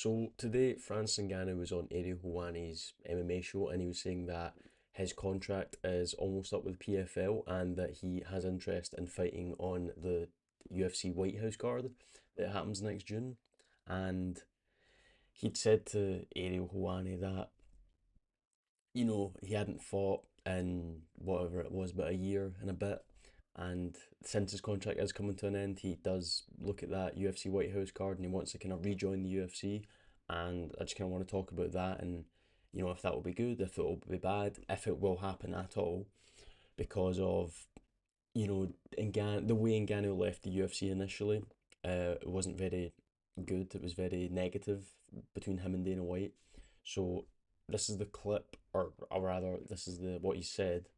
So today, Francis Ngannou was on Ariel Helwani's MMA show, and he was saying that his contract is almost up with PFL, and that he has interest in fighting on the UFC White House card that happens next June. And he'd said to Ariel Helwani that he hadn't fought in whatever it was, but a year and a bit. And since his contract is coming to an end, he does look at that UFC White House card and he wants to kind of rejoin the UFC. And I just kind of want to talk about that and, if that will be good, if it will be bad, if it will happen at all, because of, the way Ngannou left the UFC initially. It wasn't very good, it was very negative between him and Dana White. So this is the clip, or rather, this is the what he said.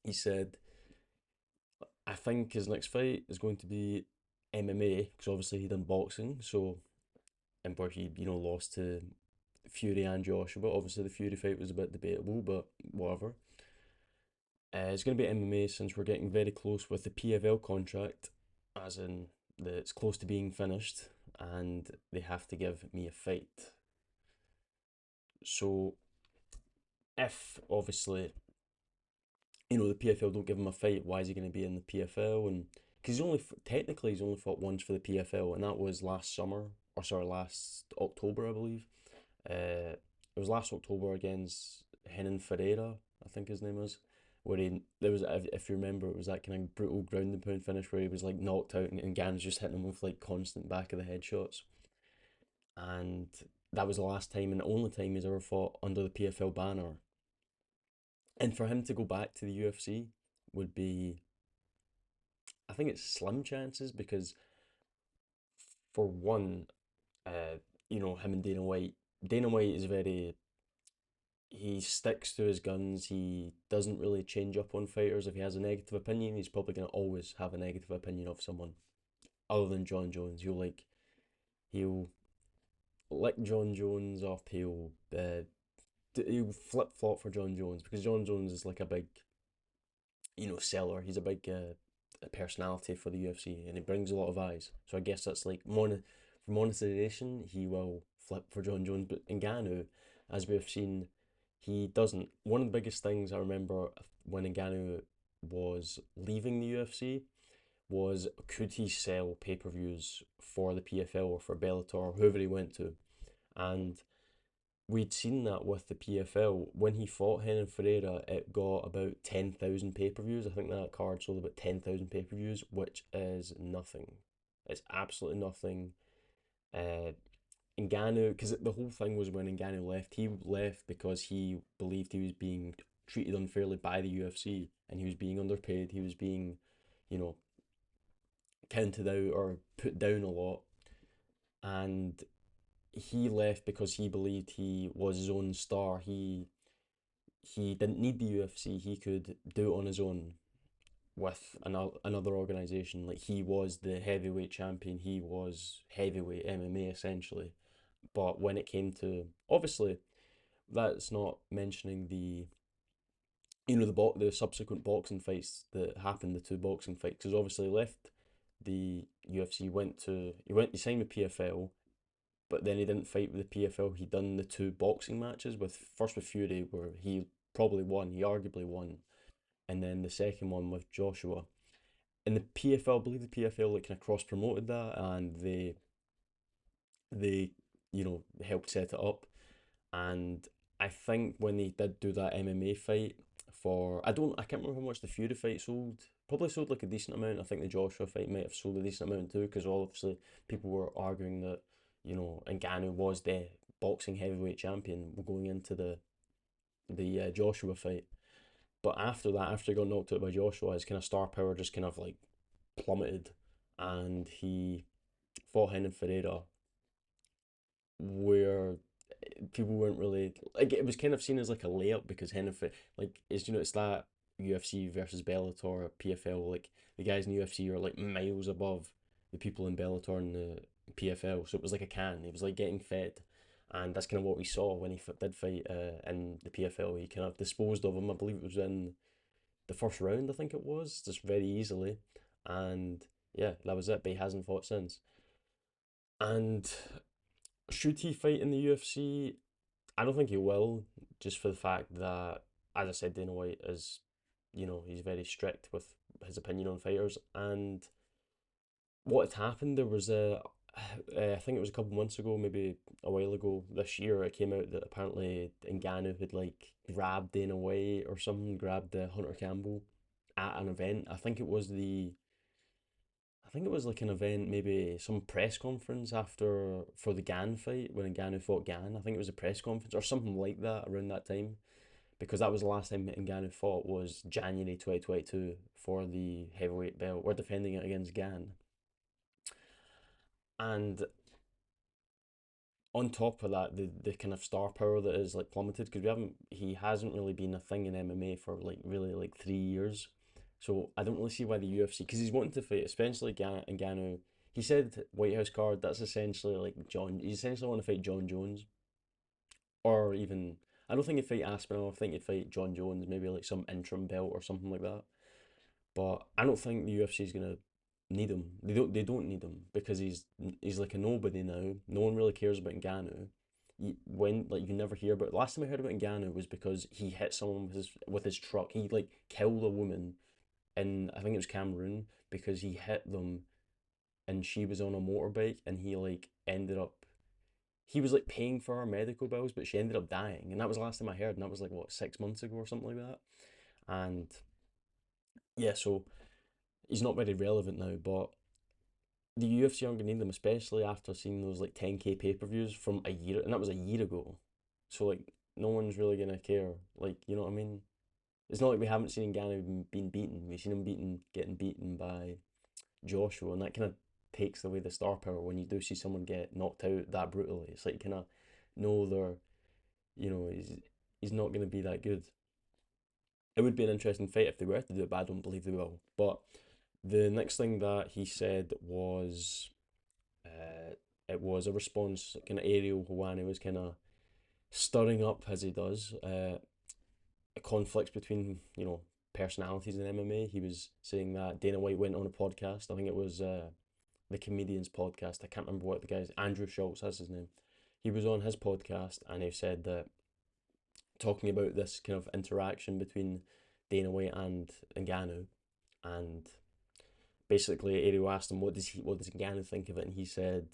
He said, "I think his next fight is going to be MMA because obviously he done boxing, so and where he lost to Fury and Joshua. Obviously the Fury fight was a bit debatable, but whatever. It's going to be MMA since we're getting very close with the PFL contract, as in it's close to being finished, and they have to give me a fight. So if obviously the PFL don't give him a fight, why is he going to be in the PFL? And because technically he's only fought once for the PFL, and that was last summer, or sorry, last October, I believe. It was last October against Henan Ferreira, I think his name is, where there was, if you remember, it was that kind of brutal ground and pound finish where he was like knocked out, and Gann's just hitting him with like constant back of the head shots. And that was the last time and the only time he's ever fought under the PFL banner. And for him to go back to the UFC would be, I think it's slim chances because, for one, uh, him and Dana White. Dana White is very, he sticks to his guns. He doesn't really change up on fighters. If he has a negative opinion, he's probably gonna always have a negative opinion of someone. Other than John Jones, he'll lick John Jones up. He'll flip flop for John Jones because John Jones is like a big, seller. He's a big personality for the UFC, and he brings a lot of eyes. So I guess that's like for monetization, he will flip for John Jones. But Ngannou, as we've seen, he doesn't. One of the biggest things I remember when Ngannou was leaving the UFC was, could he sell pay-per-views for the PFL or for Bellator or whoever he went to? And we'd seen that with the PFL. When he fought Henan Ferreira, it got about 10,000 pay per views. I think that card sold about 10,000 pay per views, which is nothing. It's absolutely nothing. Uh, Ngannou, because the whole thing was when Ngannou left, he left because he believed he was being treated unfairly by the UFC and he was being underpaid. He was being, you know, counted out or put down a lot. And he left because he believed he was his own star. He didn't need the UFC. He could do it on his own with another organization. Like, he was the heavyweight champion. He was heavyweight MMA essentially. But when it came to, obviously, that's not mentioning the subsequent boxing fights that happened, the two boxing fights, because obviously he left the UFC, he signed with PFL, but then he didn't fight with the PFL. He done the two boxing matches with Fury, where he probably won, he arguably won, and then the second one with Joshua. And the PFL, I believe the PFL like kind of cross promoted that, and they helped set it up. And I think when they did do that MMA fight I can't remember how much the Fury fight sold. Probably sold like a decent amount. I think the Joshua fight might have sold a decent amount too, because obviously people were arguing that Ngannou was the boxing heavyweight champion going into the Joshua fight. But after that, after he got knocked out by Joshua, his kind of star power just kind of like plummeted, and he fought Henan Ferreira, where people weren't really like, it was kind of seen as like a layup because Hennepin, like, it's that UFC versus Bellator, PFL, like the guys in the UFC are like miles above the people in Bellator and the PFL, so it was like a can. He was like getting fed, and that's kind of what we saw when he did fight in the PFL. He kind of disposed of him. I believe it was in the first round. I think it was just very easily, and yeah, that was it. But he hasn't fought since, and Should he fight in the UFC? I don't think he will, just for the fact that, as I said, Dana White is, he's very strict with his opinion on fighters. And what had happened, there was I think it was a couple months ago, maybe a while ago this year, it came out that apparently Ngannou had like grabbed Dana White or something, grabbed Hunter Campbell at an event. I think it was like an event, maybe some press conference after for the Gan fight when Ngannou fought Gan. I think it was a press conference or something like that around that time, because that was the last time Ngannou fought was January 2022 for the heavyweight belt. We're defending it against Gan, and on top of that, the kind of star power that is like plummeted, because we haven't he hasn't really been a thing in MMA for like really like 3 years. So I don't really see why the UFC, because he's wanting to fight, especially Ngannou. He said White House card. That's essentially like John. He's essentially want to fight John Jones, or even I don't think he'd fight Aspinall. I think he'd fight John Jones, maybe like some interim belt or something like that. But I don't think the UFC is gonna need him. They don't need him because he's like a nobody now. No one really cares about Ngannou. When like you never hear about. Last time I heard about Ngannou was because he hit someone with his truck. He like killed a woman in, I think it was Cameroon, because he hit them and she was on a motorbike, and he like ended up he was like paying for her medical bills, but she ended up dying, and that was the last time I heard, and that was like what, 6 months ago or something like that. And yeah, so he's not very relevant now, but the UFC aren't gonna need them, especially after seeing those like 10K pay-per-views from a year, and that was a year ago. So like no one's really gonna care. Like, you know what I mean? It's not like we haven't seen Ngannou being beaten. We've seen him getting beaten by Joshua, and that kind of takes away the star power when you do see someone get knocked out that brutally. It's like you kind of know they're, he's not going to be that good. It would be an interesting fight if they were to do it, but I don't believe they will. But the next thing that he said was, it was a response, kind of Ariel Helwani was kind of stirring up, as he does, conflicts between, personalities in MMA. He was saying that Dana White went on a podcast. I think it was the comedian's podcast. I can't remember what the guy's, Andrew Schultz, that's his name. He was on his podcast and he said that, talking about this kind of interaction between Dana White and Ngannou, and basically Ariel asked him what does Ngannou think of it, and he said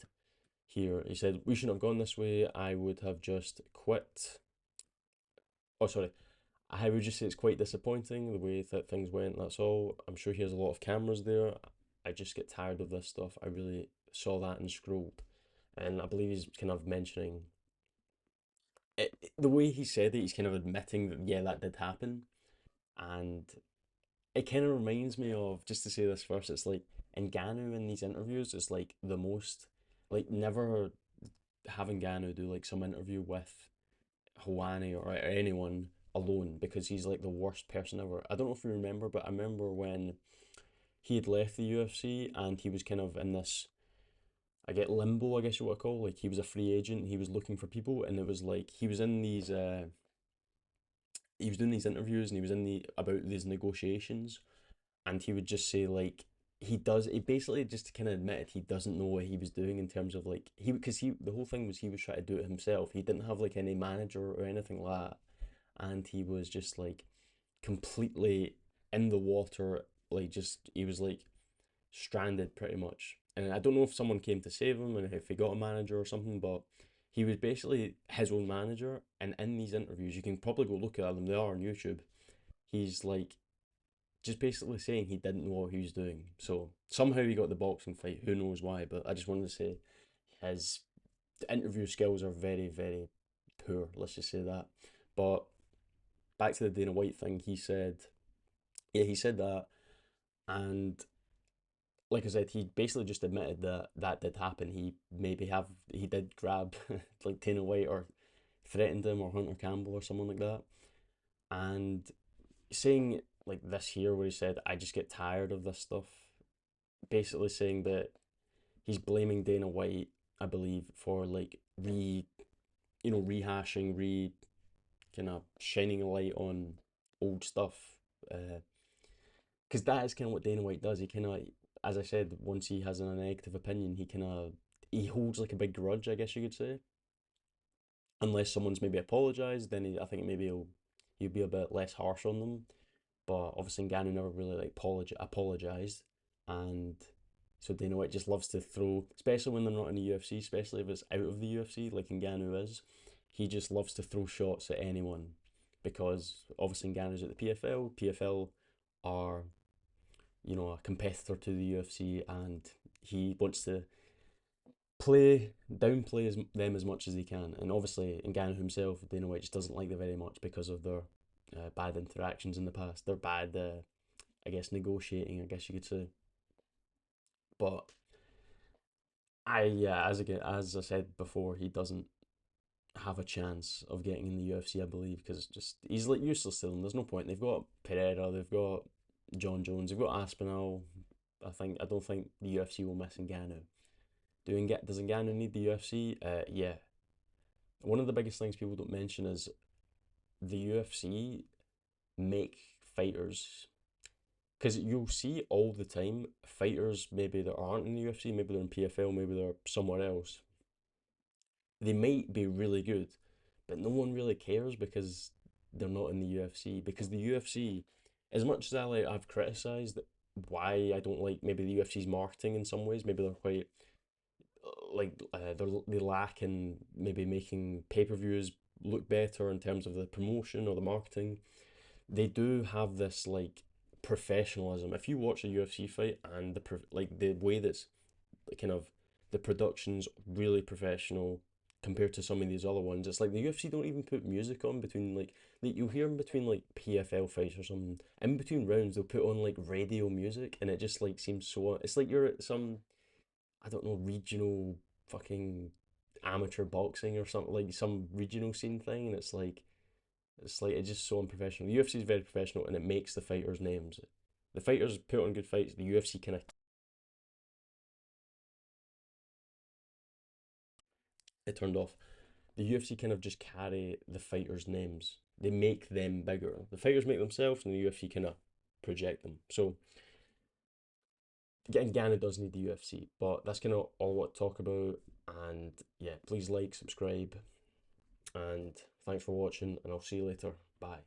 we shouldn't have gone this way. I would have just quit. Oh, sorry. I would just say it's quite disappointing the way that things went. That's all. I'm sure he has a lot of cameras there. I just get tired of this stuff. I really saw that and scrolled, and I believe he's kind of mentioning the way he said it. He's kind of admitting that yeah, that did happen, and it kind of reminds me of, just to say this first, it's like Ngannou in these interviews is like the most, like never having Ngannou do like some interview with Hawani or anyone alone, because he's like the worst person ever. I don't know if you remember, but I remember when he had left the UFC and he was kind of in this, I get limbo, I guess you would call, like he was a free agent, he was looking for people, and it was like he was doing these interviews and he was in the about these negotiations, and he would just say like he basically just kind of admitted he doesn't know what he was doing in terms of like because he the whole thing was he was trying to do it himself. He didn't have like any manager or anything like that, and he was just like completely in the water, like just he was like stranded pretty much. And I don't know if someone came to save him and if he got a manager or something, but he was basically his own manager. And in these interviews, you can probably go look at them, they are on YouTube. He's like just basically saying he didn't know what he was doing. So somehow he got the boxing fight, who knows why, but I just wanted to say his interview skills are very, very poor, let's just say that. But back to the Dana White thing, he said that, and like I said, he basically just admitted that that did happen. He did grab like Dana White or threatened him or Hunter Campbell or someone like that. And saying like this here where he said, I just get tired of this stuff, basically saying that he's blaming Dana White, I believe, for like rehashing, kind of shining a light on old stuff. Because that is kind of what Dana White does. He kind of, as I said, once he has a negative opinion, he kind of he holds like a big grudge, I guess you could say. Unless someone's maybe apologized, then I think maybe he'll be a bit less harsh on them. But obviously Ngannou never really like apologized, and so Dana White just loves to throw, especially when they're not in the UFC, especially if it's out of the UFC, like Ngannou is. He just loves to throw shots at anyone because obviously Ngannou's at the PFL. PFL are, a competitor to the UFC, and he wants to downplay them as much as he can. And obviously, Ngannou himself, Dana White just doesn't like them very much because of their bad interactions in the past. Their bad, I guess, negotiating, I guess you could say. But as I said before, he doesn't have a chance of getting in the UFC, I believe, because just he's like useless to them. There's no point. They've got Pereira, they've got John Jones, they've got Aspinall. I don't think the UFC will miss Ngannou. Does Ngannou need the UFC? Yeah. One of the biggest things people don't mention is the UFC make fighters, because you'll see all the time fighters maybe that aren't in the UFC, maybe they're in PFL, maybe they're somewhere else. They might be really good, but no one really cares because they're not in the UFC. Because the UFC, as much as I've criticised why I don't like maybe the UFC's marketing in some ways, maybe they're quite they lack in maybe making pay-per-views look better in terms of the promotion or the marketing. They do have this like professionalism. If you watch a UFC fight and the way that's kind of the production's really professional compared to some of these other ones, it's like the UFC don't even put music on between like you'll hear in between like PFL fights or something. In between rounds, they'll put on like radio music, and it just like seems so. It's like you're at some, I don't know, regional fucking amateur boxing or something, like some regional scene thing, and it's just so unprofessional. The UFC is very professional, and it makes the fighters' names. The fighters put on good fights. The UFC kind of it turned off. The UFC kind of just carry the fighters' names. They make them bigger. The fighters make themselves, and the UFC kind of project them. So getting Ghana does need the UFC, but that's kind of all I want to talk about. And yeah, please like, subscribe, and thanks for watching, and I'll see you later. Bye.